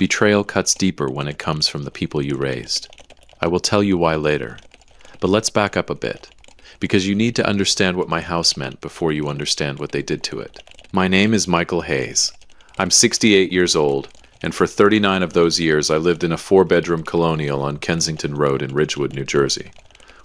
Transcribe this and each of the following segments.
Betrayal cuts deeper when it comes from the people you raised. I will tell you why later. But let's back up a bit, because you need to understand what my house meant before you understand what they did to it. My name is Michael Hayes. I'm 68 years old, and for 39 of those years I lived in a 4-bedroom colonial on Kensington Road in Ridgewood, New Jersey,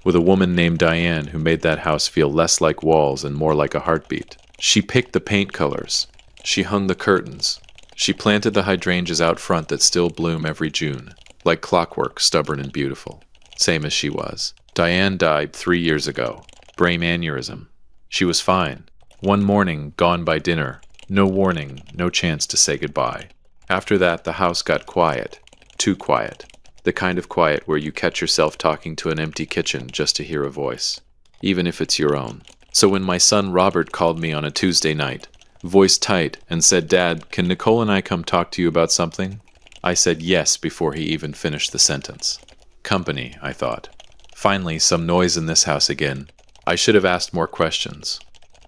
with a woman named Diane who made that house feel less like walls and more like a heartbeat. She picked the paint colors. She hung the curtains. She planted the hydrangeas out front that still bloom every June, like clockwork, stubborn and beautiful, same as she was. Diane died 3 years ago. Brain aneurysm. She was fine. One morning, gone by dinner. No warning, no chance to say goodbye. After that, the house got quiet. Too quiet. The kind of quiet where you catch yourself talking to an empty kitchen just to hear a voice, even if it's your own. So when my son Robert called me on a Tuesday night, voice tight, and said, "Dad, can Nicole and I come talk to you about something?" I said yes before he even finished the sentence. Company, I thought. Finally, some noise in this house again. I should have asked more questions.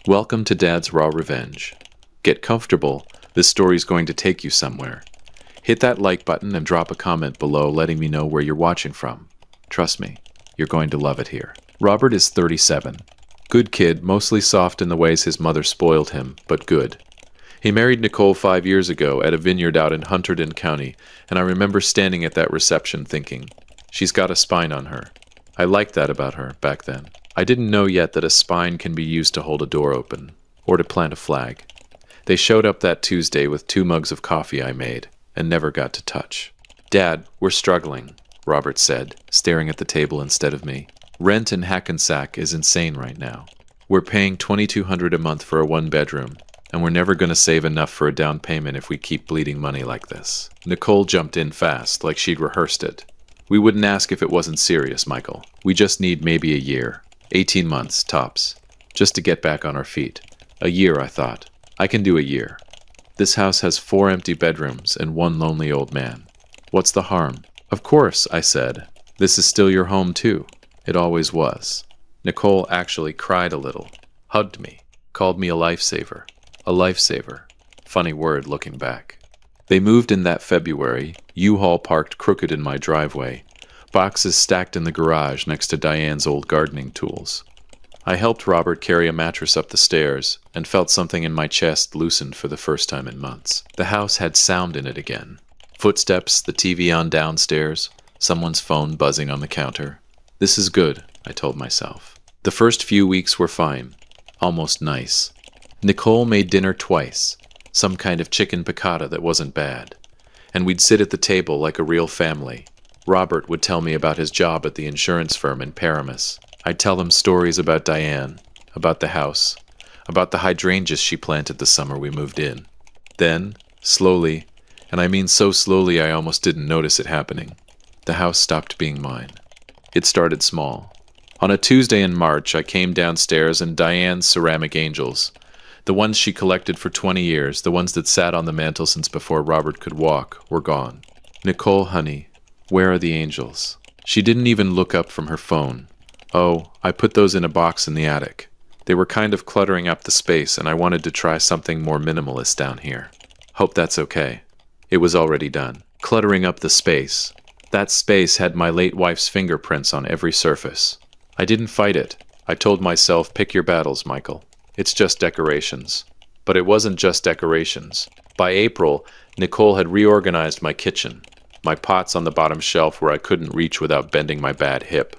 Welcome to Dad's Raw Revenge. Get comfortable. This story's going to take you somewhere. Hit that like button and drop a comment below letting me know where you're watching from. Trust me, you're going to love it here. Robert is 37. Good kid, mostly soft in the ways his mother spoiled him, but good. He married Nicole 5 years ago at a vineyard out in Hunterdon County, and I remember standing at that reception thinking, she's got a spine on her. I liked that about her back then. I didn't know yet that a spine can be used to hold a door open, or to plant a flag. They showed up that Tuesday with 2 mugs of coffee I made, and never got to touch. "Dad, we're struggling," Robert said, staring at the table instead of me. "Rent in Hackensack is insane right now. We're paying $2,200 a month for a 1-bedroom, and we're never going to save enough for a down payment if we keep bleeding money like this." Nicole jumped in fast, like she'd rehearsed it. "We wouldn't ask if it wasn't serious, Michael. We just need maybe a year. 18 months, tops. Just to get back on our feet." A year, I thought. I can do a year. This house has 4 empty bedrooms and 1 lonely old man. What's the harm? "Of course," I said. "This is still your home, too. It always was." Nicole actually cried a little, hugged me, called me a lifesaver. A lifesaver. Funny word looking back. They moved in that February, U-Haul parked crooked in my driveway, boxes stacked in the garage next to Diane's old gardening tools. I helped Robert carry a mattress up the stairs and felt something in my chest loosened for the first time in months. The house had sound in it again. Footsteps, the TV on downstairs, someone's phone buzzing on the counter. This is good, I told myself. The first few weeks were fine, almost nice. Nicole made dinner twice, some kind of chicken piccata that wasn't bad. And we'd sit at the table like a real family. Robert would tell me about his job at the insurance firm in Paramus. I'd tell him stories about Diane, about the house, about the hydrangeas she planted the summer we moved in. Then, slowly, and I mean so slowly I almost didn't notice it happening, the house stopped being mine. It started small. On a Tuesday in March, I came downstairs and Diane's ceramic angels, the ones she collected for 20 years, the ones that sat on the mantel since before Robert could walk, were gone. "Nicole, honey, where are the angels?" She didn't even look up from her phone. "Oh, I put those in a box in the attic. They were kind of cluttering up the space and I wanted to try something more minimalist down here. Hope that's okay." It was already done. Cluttering up the space. That space had my late wife's fingerprints on every surface. I didn't fight it. I told myself, pick your battles, Michael. It's just decorations. But it wasn't just decorations. By April, Nicole had reorganized my kitchen. My pots on the bottom shelf where I couldn't reach without bending my bad hip.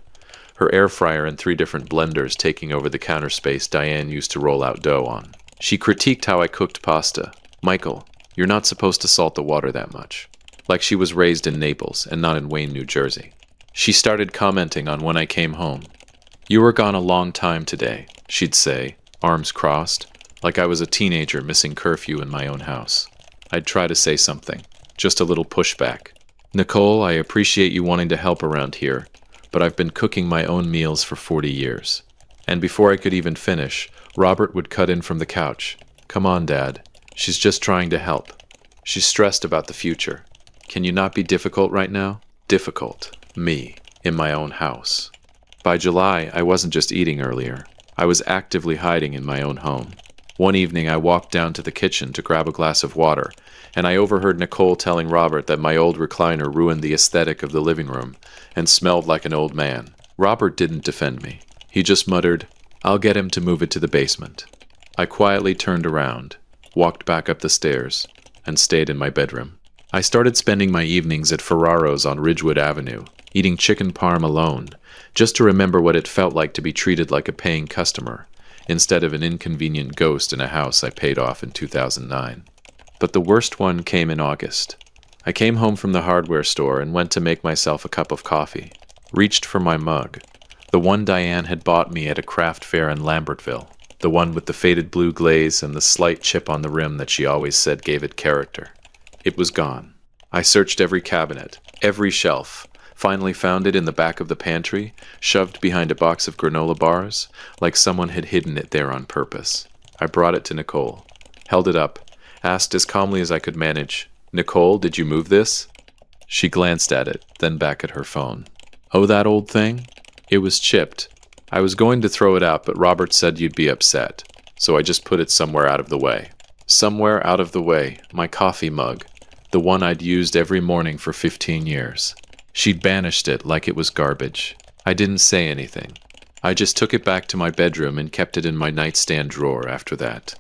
Her air fryer and 3 different blenders taking over the counter space Diane used to roll out dough on. She critiqued how I cooked pasta. "Michael, you're not supposed to salt the water that much." Like she was raised in Naples and not in Wayne, New Jersey. She started commenting on when I came home. "You were gone a long time today," she'd say, arms crossed, like I was a teenager missing curfew in my own house. I'd try to say something, just a little pushback. "Nicole, I appreciate you wanting to help around here, but I've been cooking my own meals for 40 years. And before I could even finish, Robert would cut in from the couch. "Come on, Dad. She's just trying to help. She's stressed about the future. Can you not be difficult right now?" Difficult. Me. In my own house. By July, I wasn't just eating earlier. I was actively hiding in my own home. One evening I walked down to the kitchen to grab a glass of water, and I overheard Nicole telling Robert that my old recliner ruined the aesthetic of the living room and smelled like an old man. Robert didn't defend me. He just muttered, "I'll get him to move it to the basement." I quietly turned around, walked back up the stairs, and stayed in my bedroom. I started spending my evenings at Ferraro's on Ridgewood Avenue, eating chicken parm alone, just to remember what it felt like to be treated like a paying customer, instead of an inconvenient ghost in a house I paid off in 2009. But the worst one came in August. I came home from the hardware store and went to make myself a cup of coffee. Reached for my mug, the one Diane had bought me at a craft fair in Lambertville, the one with the faded blue glaze and the slight chip on the rim that she always said gave it character. It was gone. I searched every cabinet, every shelf, finally found it in the back of the pantry, shoved behind a box of granola bars, like someone had hidden it there on purpose. I brought it to Nicole, held it up, asked as calmly as I could manage, "Nicole, did you move this?" She glanced at it, then back at her phone. "Oh, that old thing? It was chipped. I was going to throw it out, but Robert said you'd be upset, so I just put it somewhere out of the way." Somewhere out of the way, my coffee mug, the one I'd used every morning for 15 years. She'd banished it like it was garbage. I didn't say anything. I just took it back to my bedroom and kept it in my nightstand drawer after that.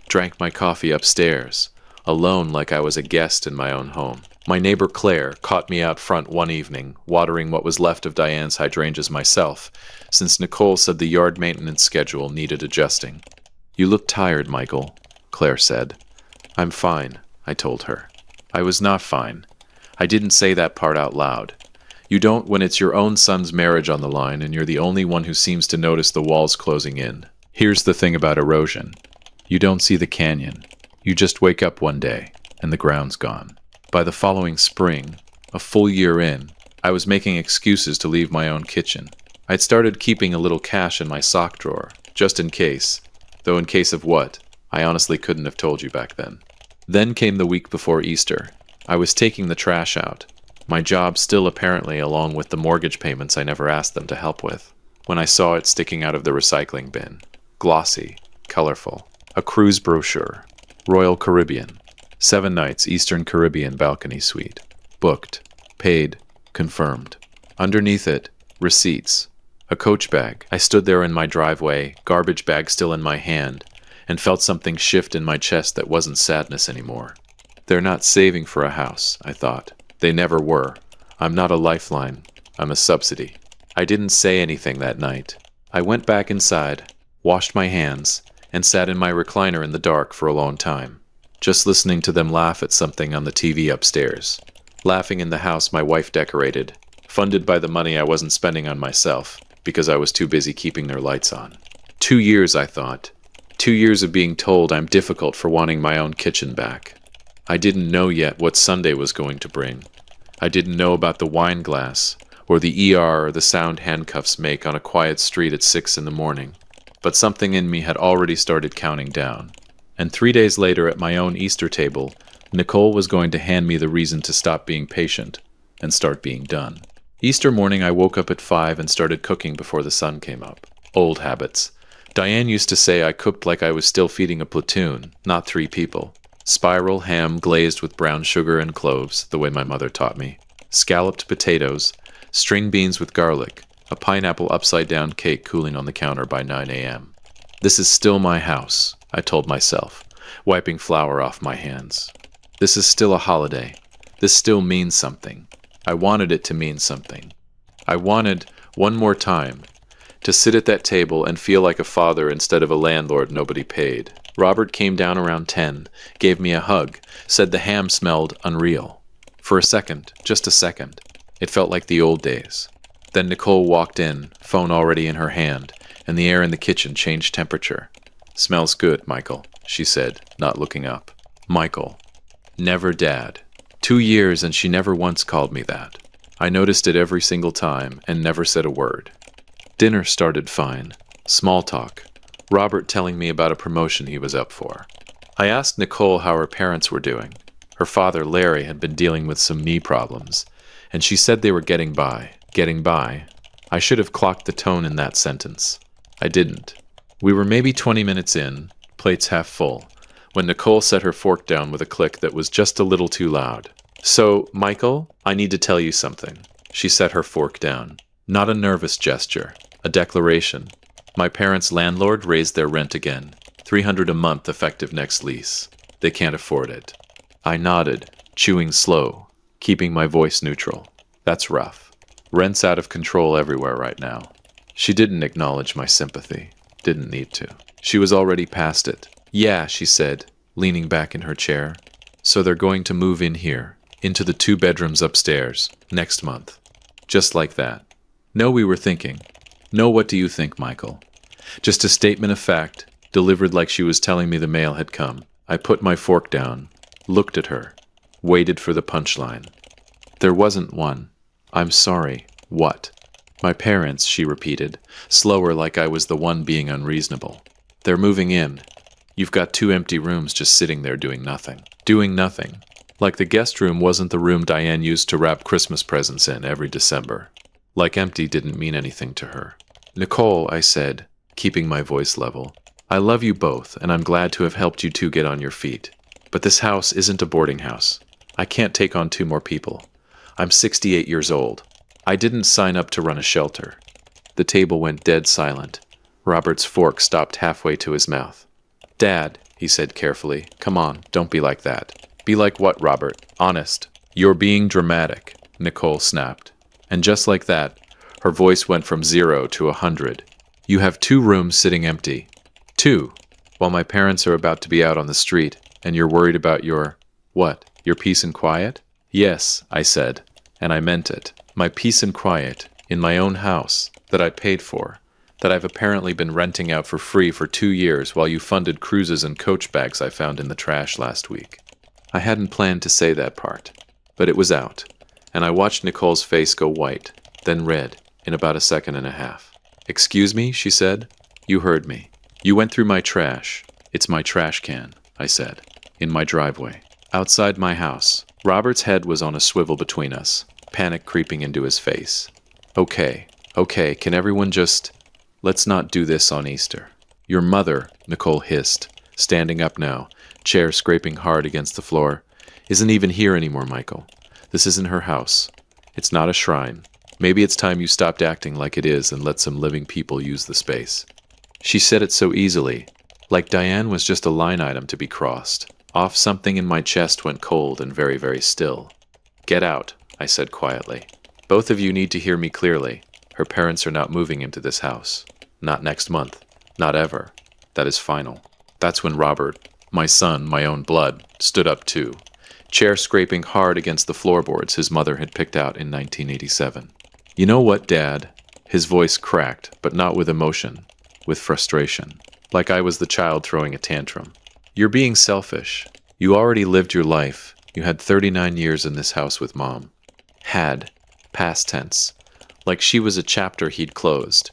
Drank my coffee upstairs, alone like I was a guest in my own home. My neighbor Claire caught me out front one evening, watering what was left of Diane's hydrangeas myself, since Nicole said the yard maintenance schedule needed adjusting. "You look tired, Michael," Claire said. "I'm fine," I told her. I was not fine. I didn't say that part out loud. You don't when it's your own son's marriage on the line and you're the only one who seems to notice the walls closing in. Here's the thing about erosion. You don't see the canyon. You just wake up one day and the ground's gone. By the following spring, a full year in, I was making excuses to leave my own kitchen. I'd started keeping a little cash in my sock drawer, just in case. Though in case of what, I honestly couldn't have told you back then. Then came the week before Easter. I was taking the trash out, my job still apparently along with the mortgage payments I never asked them to help with, when I saw it sticking out of the recycling bin. Glossy, colorful. A cruise brochure. Royal Caribbean. 7 nights Eastern Caribbean balcony suite. Booked. Paid. Confirmed. Underneath it, receipts. A coach bag. I stood there in my driveway, garbage bag still in my hand, and felt something shift in my chest that wasn't sadness anymore. They're not saving for a house, I thought. They never were. I'm not a lifeline. I'm a subsidy. I didn't say anything that night. I went back inside, washed my hands, and sat in my recliner in the dark for a long time, just listening to them laugh at something on the TV upstairs. Laughing in the house my wife decorated, funded by the money I wasn't spending on myself, because I was too busy keeping their lights on. 2 years, I thought. 2 years of being told I'm difficult for wanting my own kitchen back. I didn't know yet what Sunday was going to bring. I didn't know about the wine glass, or the ER or the sound handcuffs make on a quiet street at 6 in the morning. But something in me had already started counting down. And 3 days later at my own Easter table, Nicole was going to hand me the reason to stop being patient and start being done. Easter morning I woke up at 5 and started cooking before the sun came up. Old habits. Diane used to say I cooked like I was still feeding a platoon, not 3 people. Spiral ham glazed with brown sugar and cloves, the way my mother taught me. Scalloped potatoes, string beans with garlic, a pineapple upside-down cake cooling on the counter by 9 a.m. This is still my house, I told myself, wiping flour off my hands. This is still a holiday. This still means something. I wanted it to mean something. I wanted, one more time, to sit at that table and feel like a father instead of a landlord nobody paid. Robert came down around 10, gave me a hug, said the ham smelled unreal. For a second, just a second, it felt like the old days. Then Nicole walked in, phone already in her hand, and the air in the kitchen changed temperature. "Smells good, Michael," she said, not looking up. Michael. Never Dad. 2 years and she never once called me that. I noticed it every single time and never said a word. Dinner started fine. Small talk. Robert telling me about a promotion he was up for. I asked Nicole how her parents were doing. Her father, Larry, had been dealing with some knee problems, and she said they were getting by. Getting by? I should have clocked the tone in that sentence. I didn't. We were maybe 20 minutes in, plates half full, when Nicole set her fork down with a click that was just a little too loud. "So, Michael, I need to tell you something." She set her fork down. Not a nervous gesture, a declaration. My parents' landlord raised their rent again, $300 a month effective next lease. They can't afford it. I nodded, chewing slow, keeping my voice neutral. That's rough. Rent's out of control everywhere right now. She didn't acknowledge my sympathy. Didn't need to. She was already past it. "Yeah," she said, leaning back in her chair. "So they're going to move in here, into the 2 bedrooms upstairs, next month." Just like that. No, we were thinking. No, what do you think, Michael? Just a statement of fact, delivered like she was telling me the mail had come. I put my fork down, looked at her, waited for the punchline. There wasn't one. "I'm sorry. What?" "My parents," she repeated, slower like I was the one being unreasonable. "They're moving in. You've got 2 empty rooms just sitting there doing nothing." Doing nothing. Like the guest room wasn't the room Diane used to wrap Christmas presents in every December. Like empty didn't mean anything to her. "Nicole," I said, keeping my voice level, "I love you both, and I'm glad to have helped you 2 get on your feet. But this house isn't a boarding house. I can't take on 2 more people. I'm 68 years old. I didn't sign up to run a shelter." The table went dead silent. Robert's fork stopped halfway to his mouth. "Dad," he said carefully, "come on, don't be like that." "Be like what, Robert? Honest." "You're being dramatic," Nicole snapped. And just like that, her voice went from 0 to 100. "You have 2 rooms sitting empty. 2, while my parents are about to be out on the street, and you're worried about your, what, your peace and quiet?" "Yes," I said, and I meant it. My peace and quiet, in my own house, that I paid for, that I've apparently been renting out for free for 2 years while you funded cruises and coach bags I found in the trash last week. I hadn't planned to say that part, but it was out, and I watched Nicole's face go white, then red, in about a second and a half. "Excuse me," she said. "You heard me. You went through my trash. It's my trash can," I said, "in my driveway, outside my house." Robert's head was on a swivel between us, panic creeping into his face. Okay, can everyone just... Let's not do this on Easter." "Your mother," Nicole hissed, standing up now, chair scraping hard against the floor, "isn't even here anymore, Michael. This isn't her house. It's not a shrine. Maybe it's time you stopped acting like it is and let some living people use the space." She said it so easily, like Diane was just a line item to be crossed. Off something in my chest went cold and very, very still. "Get out," I said quietly. "Both of you need to hear me clearly. Her parents are not moving into this house. Not next month. Not ever. That is final." That's when Robert, my son, my own blood, stood up too, chair scraping hard against the floorboards his mother had picked out in 1987. "You know what, Dad?" His voice cracked, but not with emotion, with frustration, like I was the child throwing a tantrum. "You're being selfish. You already lived your life. You had 39 years in this house with Mom." Had, past tense, like she was a chapter he'd closed.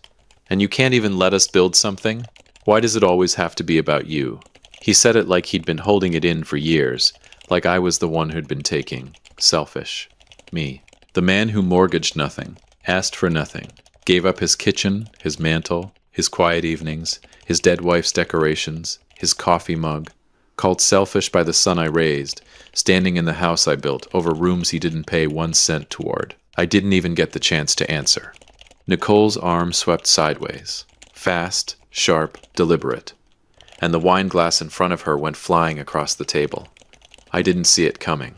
"And you can't even let us build something? Why does it always have to be about you?" He said it like he'd been holding it in for years, like I was the one who'd been taking. Selfish. Me. The man who mortgaged nothing, asked for nothing, gave up his kitchen, his mantle, his quiet evenings, his dead wife's decorations, his coffee mug, called selfish by the son I raised, standing in the house I built over rooms he didn't pay 1 cent toward. I didn't even get the chance to answer. Nicole's arm swept sideways, fast, sharp, deliberate, and the wine glass in front of her went flying across the table. I didn't see it coming.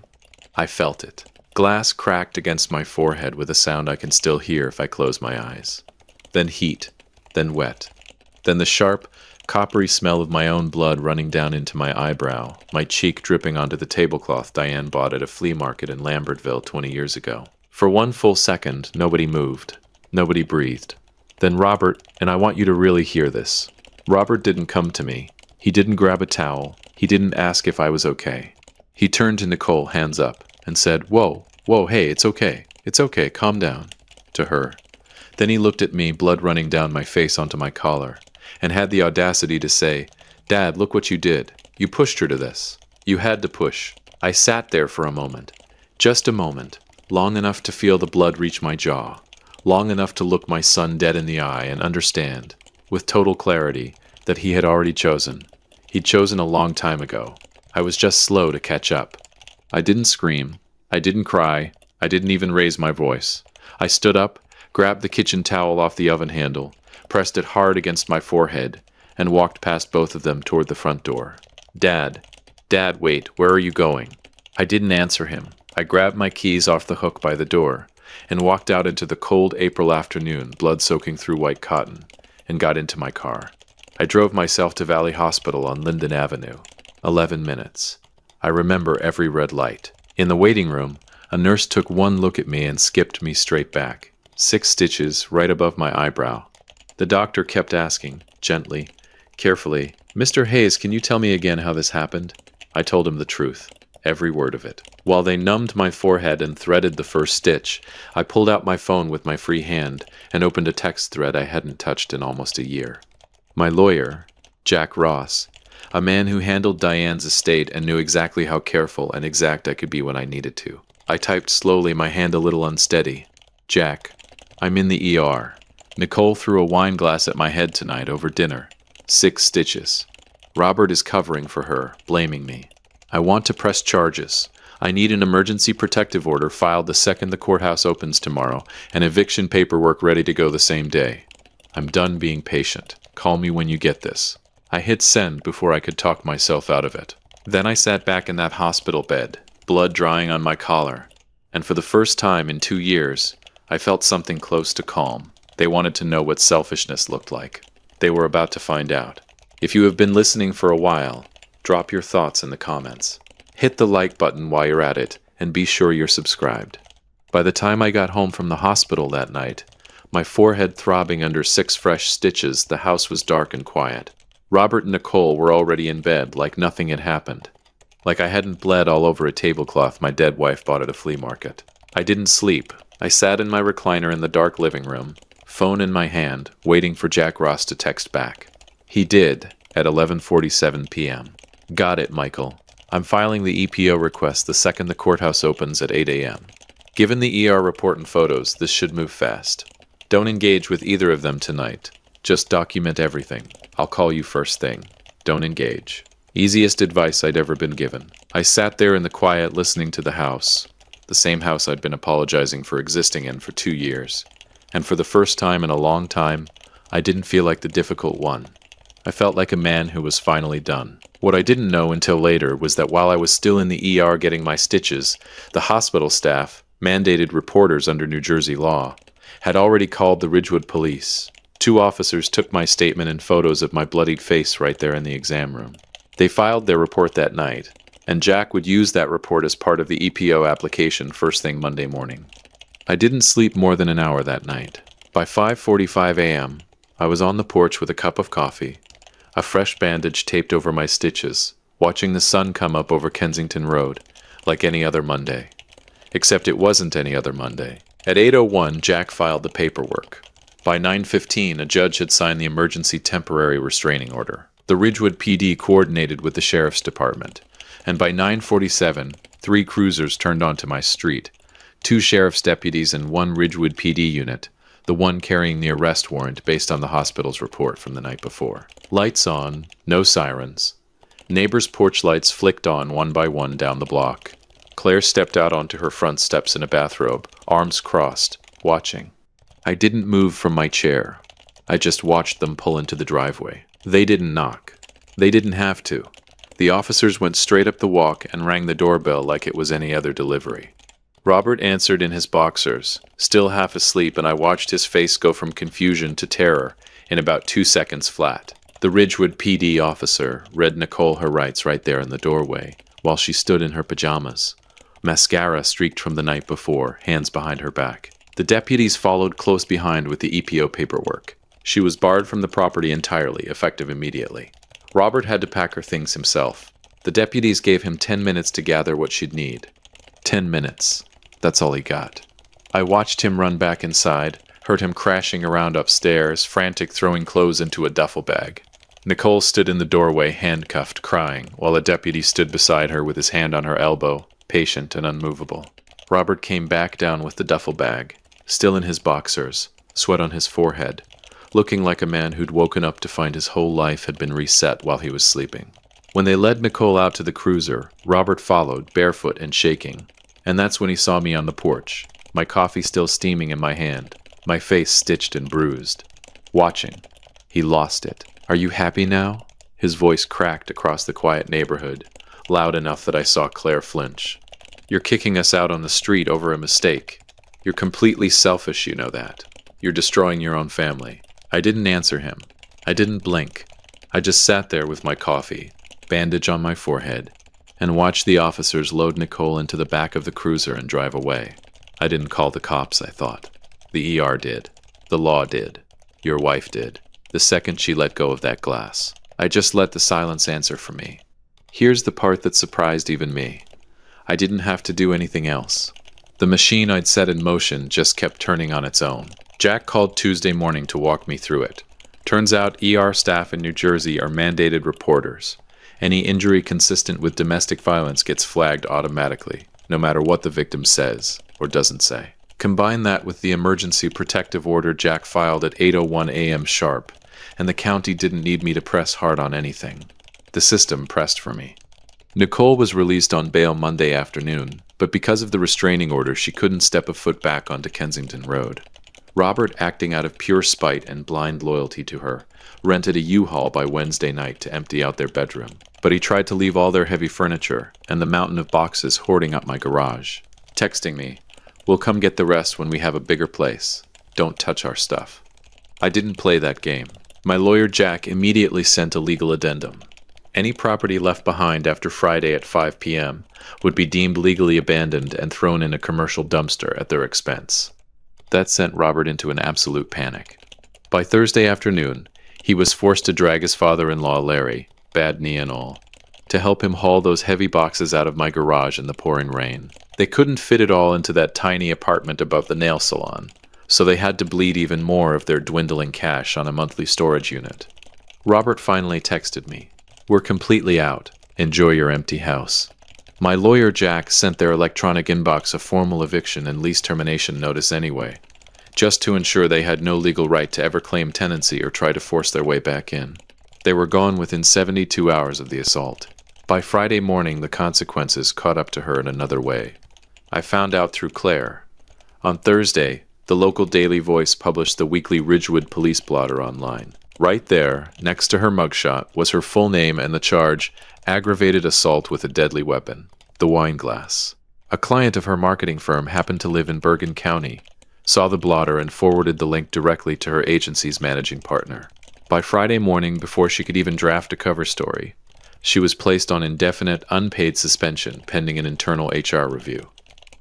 I felt it. Glass cracked against my forehead with a sound I can still hear if I close my eyes. Then heat, then wet, then the sharp, coppery smell of my own blood running down into my eyebrow, my cheek dripping onto the tablecloth Diane bought at a flea market in Lambertville 20 years ago. For 1 full second, nobody moved. Nobody breathed. Then Robert, and I want you to really hear this, Robert didn't come to me. He didn't grab a towel. He didn't ask if I was okay. He turned to Nicole, hands up, and said, "Whoa, hey, it's okay. It's okay, calm down," to her. Then he looked at me, blood running down my face onto my collar, and had the audacity to say, "Dad, look what you did. You pushed her to this. You had to push." I sat there for a moment. Just a moment. Long enough to feel the blood reach my jaw. Long enough to look my son dead in the eye and understand, with total clarity, that he had already chosen. He'd chosen a long time ago. I was just slow to catch up. I didn't scream. I didn't cry. I didn't even raise my voice. I stood up, grabbed the kitchen towel off the oven handle, pressed it hard against my forehead, and walked past both of them toward the front door. Dad, wait, where are you going? I didn't answer him. I grabbed my keys off the hook by the door and walked out into the cold April afternoon, blood soaking through white cotton, and got into my car. I drove myself to Valley Hospital on Linden Avenue. 11 minutes. I remember every red light. In the waiting room, a nurse took one look at me and skipped me straight back. 6 stitches right above my eyebrow. The doctor kept asking, gently, carefully, "Mr. Hayes, can you tell me again how this happened?" I told him the truth, every word of it. While they numbed my forehead and threaded the first stitch, I pulled out my phone with my free hand and opened a text thread I hadn't touched in almost a year. My lawyer, Jack Ross, a man who handled Diane's estate and knew exactly how careful and exact I could be when I needed to. I typed slowly, my hand a little unsteady. "Jack, I'm in the ER. Nicole threw a wine glass at my head tonight over dinner. 6 stitches. Robert is covering for her, blaming me. I want to press charges. I need an emergency protective order filed the second the courthouse opens tomorrow, and eviction paperwork ready to go the same day. I'm done being patient. Call me when you get this." I hit send before I could talk myself out of it. Then I sat back in that hospital bed, blood drying on my collar, and for the first time in 2 years, I felt something close to calm. They wanted to know what selfishness looked like. They were about to find out. If you have been listening for a while, drop your thoughts in the comments. Hit the like button while you're at it, and be sure you're subscribed. By the time I got home from the hospital that night, my forehead throbbing under 6 fresh stitches, the house was dark and quiet. Robert and Nicole were already in bed, like nothing had happened. Like I hadn't bled all over a tablecloth my dead wife bought at a flea market. I didn't sleep. I sat in my recliner in the dark living room, phone in my hand, waiting for Jack Ross to text back. He did, at 11:47 p.m. "Got it, Michael. I'm filing the EPO request the second the courthouse opens at 8 a.m. Given the ER report and photos, this should move fast. Don't engage with either of them tonight. Just document everything. I'll call you first thing. Don't engage." Easiest advice I'd ever been given. I sat there in the quiet listening to the house, the same house I'd been apologizing for existing in for 2 years. And for the first time in a long time, I didn't feel like the difficult one. I felt like a man who was finally done. What I didn't know until later was that while I was still in the ER getting my stitches, the hospital staff, mandated reporters under New Jersey law, had already called the Ridgewood police. 2 officers took my statement and photos of my bloodied face right there in the exam room. They filed their report that night, and Jack would use that report as part of the EPO application first thing Monday morning. I didn't sleep more than an hour that night. By 5:45 a.m., I was on the porch with a cup of coffee, a fresh bandage taped over my stitches, watching the sun come up over Kensington Road, like any other Monday. Except it wasn't any other Monday. At 8:01, Jack filed the paperwork. By 9:15, a judge had signed the emergency temporary restraining order. The Ridgewood PD coordinated with the sheriff's department, and by 9:47, 3 cruisers turned onto my street, 2 sheriff's deputies and 1 Ridgewood PD unit, the one carrying the arrest warrant based on the hospital's report from the night before. Lights on, no sirens. Neighbors' porch lights flicked on one by one down the block. Claire stepped out onto her front steps in a bathrobe, arms crossed, watching. I didn't move from my chair. I just watched them pull into the driveway. They didn't knock. They didn't have to. The officers went straight up the walk and rang the doorbell like it was any other delivery. Robert answered in his boxers, still half asleep, and I watched his face go from confusion to terror in about 2 seconds flat. The Ridgewood PD officer read Nicole her rights right there in the doorway, while she stood in her pajamas. Mascara streaked from the night before, hands behind her back. The deputies followed close behind with the EPO paperwork. She was barred from the property entirely, effective immediately. Robert had to pack her things himself. The deputies gave him 10 minutes to gather what she'd need. 10 minutes. That's all he got. I watched him run back inside, heard him crashing around upstairs, frantic, throwing clothes into a duffel bag. Nicole stood in the doorway, handcuffed, crying, while a deputy stood beside her with his hand on her elbow, patient and unmovable. Robert came back down with the duffel bag, still in his boxers, sweat on his forehead, looking like a man who'd woken up to find his whole life had been reset while he was sleeping. When they led Nicole out to the cruiser, Robert followed, barefoot and shaking. And that's when he saw me on the porch, my coffee still steaming in my hand, my face stitched and bruised. Watching. He lost it. "Are you happy now?" His voice cracked across the quiet neighborhood, loud enough that I saw Claire flinch. "You're kicking us out on the street over a mistake. You're completely selfish, you know that. You're destroying your own family." I didn't answer him. I didn't blink. I just sat there with my coffee, bandage on my forehead, and watched the officers load Nicole into the back of the cruiser and drive away. I didn't call the cops, I thought. The ER did. The law did. Your wife did. The second she let go of that glass. I just let the silence answer for me. Here's the part that surprised even me. I didn't have to do anything else. The machine I'd set in motion just kept turning on its own. Jack called Tuesday morning to walk me through it. Turns out ER staff in New Jersey are mandated reporters. Any injury consistent with domestic violence gets flagged automatically, no matter what the victim says or doesn't say. Combine that with the emergency protective order Jack filed at 8:01 a.m. sharp, and the county didn't need me to press hard on anything. The system pressed for me. Nicole was released on bail Monday afternoon, but because of the restraining order, she couldn't step a foot back onto Kensington Road. Robert, acting out of pure spite and blind loyalty to her, rented a U-Haul by Wednesday night to empty out their bedroom. But he tried to leave all their heavy furniture and the mountain of boxes hoarding up my garage, texting me, "We'll come get the rest when we have a bigger place. Don't touch our stuff." I didn't play that game. My lawyer Jack immediately sent a legal addendum. Any property left behind after Friday at 5 p.m. would be deemed legally abandoned and thrown in a commercial dumpster at their expense. That sent Robert into an absolute panic. By Thursday afternoon, he was forced to drag his father-in-law Larry, bad knee and all, to help him haul those heavy boxes out of my garage in the pouring rain. They couldn't fit it all into that tiny apartment above the nail salon, so they had to bleed even more of their dwindling cash on a monthly storage unit. Robert finally texted me, "We're completely out. Enjoy your empty house." My lawyer Jack sent their electronic inbox a formal eviction and lease termination notice anyway, just to ensure they had no legal right to ever claim tenancy or try to force their way back in. They were gone within 72 hours of the assault. By Friday morning, the consequences caught up to her in another way. I found out through Claire. On Thursday, the local Daily Voice published the weekly Ridgewood police blotter online. Right there, next to her mugshot, was her full name and the charge, aggravated assault with a deadly weapon, the wine glass. A client of her marketing firm happened to live in Bergen County, saw the blotter and forwarded the link directly to her agency's managing partner. By Friday morning, before she could even draft a cover story, she was placed on indefinite, unpaid suspension pending an internal HR review.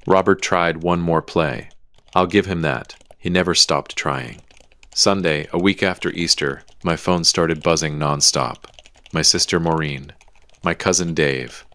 Robert tried one more play. I'll give him that. He never stopped trying. Sunday, a week after Easter, my phone started buzzing nonstop. My sister Maureen, my cousin Dave,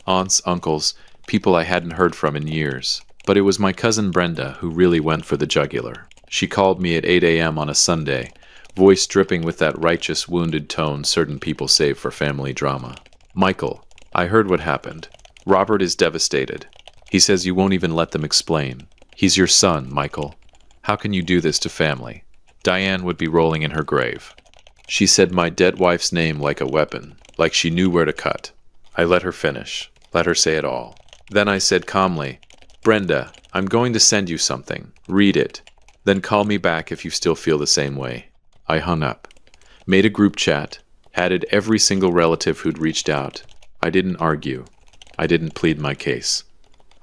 aunts, uncles, people I hadn't heard from in years. But it was my cousin Brenda who really went for the jugular. She called me at 8 a.m. on a Sunday, voice dripping with that righteous, wounded tone certain people save for family drama. "Michael, I heard what happened. Robert is devastated. He says you won't even let them explain. He's your son, Michael. How can you do this to family? Diane would be rolling in her grave." She said my dead wife's name like a weapon, like she knew where to cut. I let her finish, let her say it all. Then I said calmly, "Brenda, I'm going to send you something. Read it. Then call me back if you still feel the same way." I hung up, made a group chat, added every single relative who'd reached out. I didn't argue. I didn't plead my case.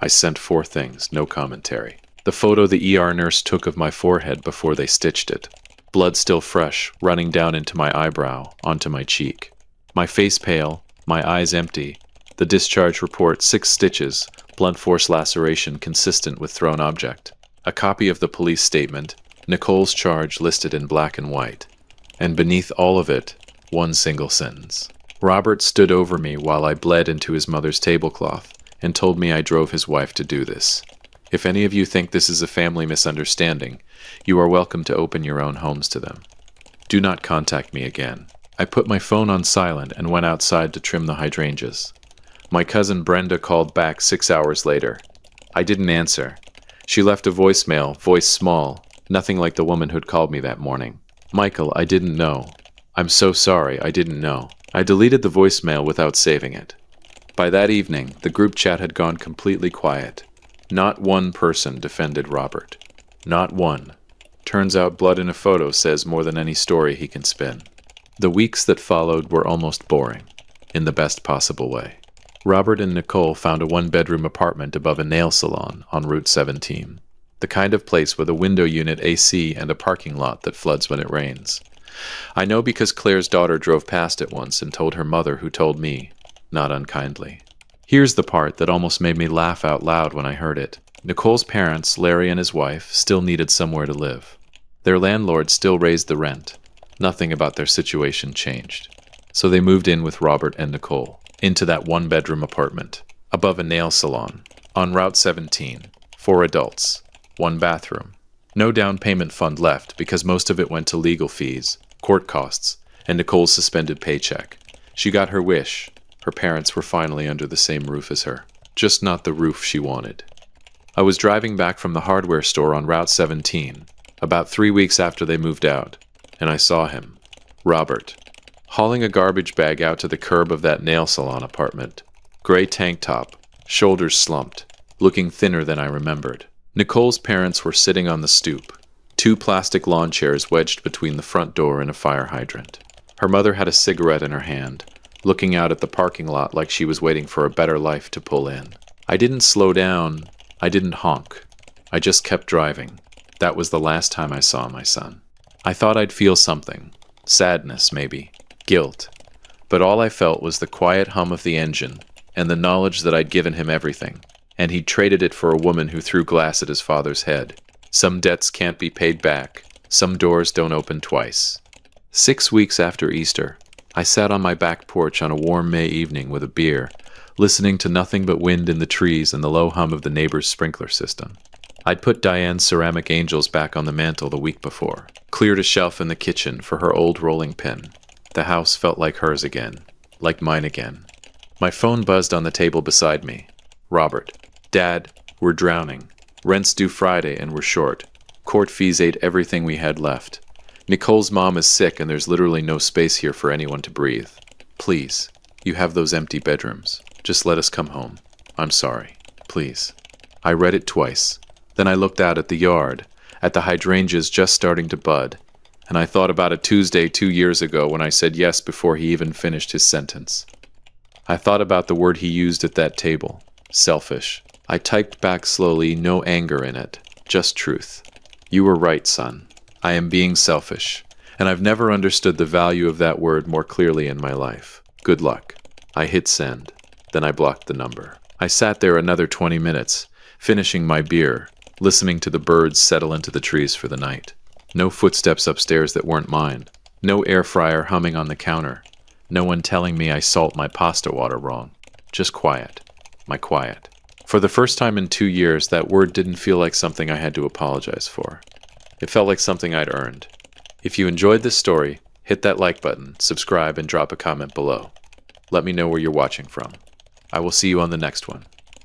I sent 4 things, no commentary. The photo the ER nurse took of my forehead before they stitched it. Blood still fresh, running down into my eyebrow, onto my cheek. My face pale, my eyes empty. The discharge report, 6 stitches, blunt force laceration consistent with thrown object. A copy of the police statement, Nicole's charge listed in black and white. And beneath all of it, one single sentence. Robert stood over me while I bled into his mother's tablecloth and told me I drove his wife to do this. If any of you think this is a family misunderstanding, you are welcome to open your own homes to them. Do not contact me again. I put my phone on silent and went outside to trim the hydrangeas. My cousin Brenda called back 6 hours later. I didn't answer. She left a voicemail, voice small, nothing like the woman who'd called me that morning. Michael, I didn't know. I'm so sorry, I didn't know. I deleted the voicemail without saving it. By that evening, the group chat had gone completely quiet. Not one person defended Robert. Not one. Turns out blood in a photo says more than any story he can spin. The weeks that followed were almost boring, in the best possible way. Robert and Nicole found a one-bedroom apartment above a nail salon on Route 17. The kind of place with a window unit AC and a parking lot that floods when it rains. I know because Claire's daughter drove past it once and told her mother, who told me, not unkindly. Here's the part that almost made me laugh out loud when I heard it. Nicole's parents, Larry and his wife, still needed somewhere to live. Their landlord still raised the rent. Nothing about their situation changed. So they moved in with Robert and Nicole, into that one-bedroom apartment, above a nail salon, on Route 17, 4 adults, 1 bathroom. No down payment fund left because most of it went to legal fees, court costs, and Nicole's suspended paycheck. She got her wish. Her parents were finally under the same roof as her. Just not the roof she wanted. I was driving back from the hardware store on Route 17, about 3 weeks after they moved out, and I saw him, Robert, hauling a garbage bag out to the curb of that nail salon apartment. Gray tank top, shoulders slumped, looking thinner than I remembered. Nicole's parents were sitting on the stoop, 2 plastic lawn chairs wedged between the front door and a fire hydrant. Her mother had a cigarette in her hand, looking out at the parking lot like she was waiting for a better life to pull in. I didn't slow down. I didn't honk. I just kept driving. That was the last time I saw my son. I thought I'd feel something. Sadness, maybe. Guilt. But all I felt was the quiet hum of the engine and the knowledge that I'd given him everything, and he'd traded it for a woman who threw glass at his father's head. Some debts can't be paid back. Some doors don't open twice. 6 weeks after Easter, I sat on my back porch on a warm May evening with a beer, listening to nothing but wind in the trees and the low hum of the neighbor's sprinkler system. I'd put Diane's ceramic angels back on the mantel the week before, cleared a shelf in the kitchen for her old rolling pin. The house felt like hers again, like mine again. My phone buzzed on the table beside me. Robert. Dad, we're drowning. Rent's due Friday and we're short. Court fees ate everything we had left. Nicole's mom is sick and there's literally no space here for anyone to breathe. Please, you have those empty bedrooms. Just let us come home. I'm sorry. Please. I read it twice. Then I looked out at the yard, at the hydrangeas just starting to bud, and I thought about a Tuesday 2 years ago when I said yes before he even finished his sentence. I thought about the word he used at that table. Selfish. I typed back slowly, no anger in it, just truth. You were right, son. I am being selfish, and I've never understood the value of that word more clearly in my life. Good luck. I hit send. Then I blocked the number. I sat there another 20 minutes, finishing my beer, listening to the birds settle into the trees for the night. No footsteps upstairs that weren't mine. No air fryer humming on the counter. No one telling me I salt my pasta water wrong. Just quiet. My quiet. For the first time in 2 years, that word didn't feel like something I had to apologize for. It felt like something I'd earned. If you enjoyed this story, hit that like button, subscribe, and drop a comment below. Let me know where you're watching from. I will see you on the next one.